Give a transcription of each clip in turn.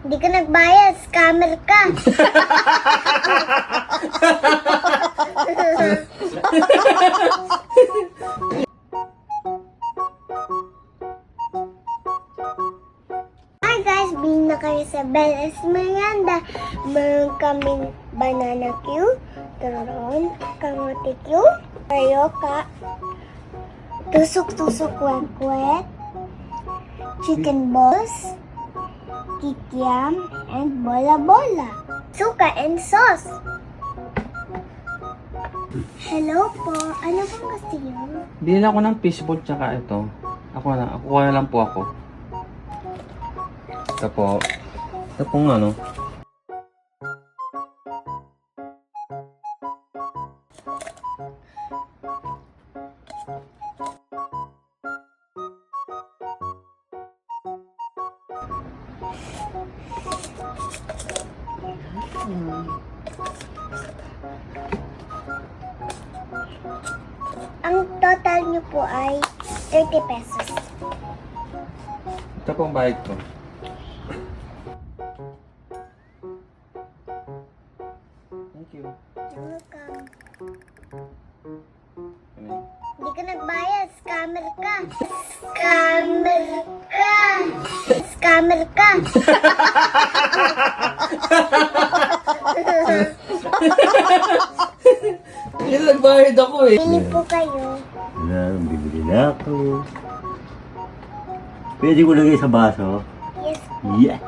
Hindi ka nagbayad, scammer ka. Hi guys, bilhin na kayo sa Bella's Merienda. Meron kaming banana Q, turon, kamote Q, kayoka, tusok-tusok kwek-kwek, chicken balls, kikiam, and bola-bola. Suka and sauce. Hello po. Ano pong gusto niyo? Bilhin ako ng fishball tsaka ito. Ako na lang po ako. Ito po. Ito pong ano. Ang total niyo po ay 30 pesos. Ito pong bayad ko. Thank you. Welcome. Ano? Hindi ka nagbayad, scammer ka. Scammer ka. Scammer ka. Yan, nagbayad ako eh. Bili po kayo. Bibili na ako. Pwede ko lagay sa baso? Yes. Yeah!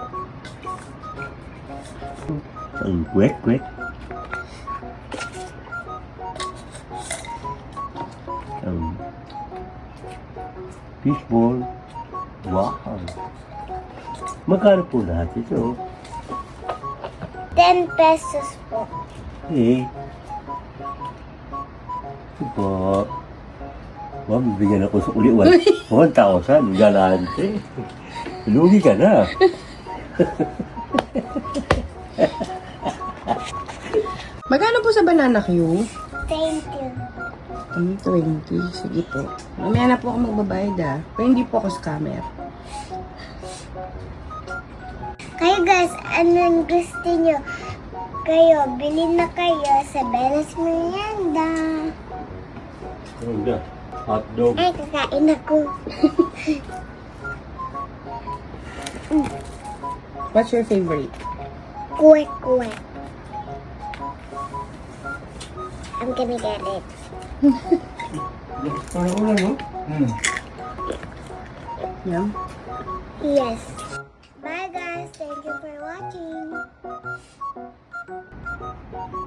Ang kwek-kwek. Ang fishball. Wow! Magkano po lahat ito? 10 pesos po. Eh. Ito po. Ma'am, bigyan ako sa uli 1,000. Galante. Lugi ka na. Magkano po sa banana Q? Thank you. 20. Sige po. Mamaya na po ako magbabayad Pero hindi po ako scammer. Kayo guys, anong gusto nyo? Kayo, bilhin na kayo sa Bella's Merienda. Ano na? Hotdog. Ay, kakain ako. What's your favorite? Kwek-kwek. I'm gonna get it. Parang ulan, no? Yum. Yes. Bye guys. Thank you for watching.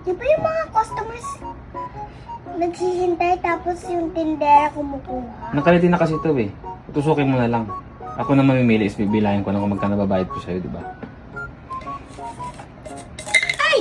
Di ba yung mga customers naghihintay tapos yung tindera kumukuha? Nakaliti na kasi ito eh. Tusukin mo na lang. Ako na mamimili is bibilahin ko na kung magkano babayad ko sa'yo, di ba? Ay!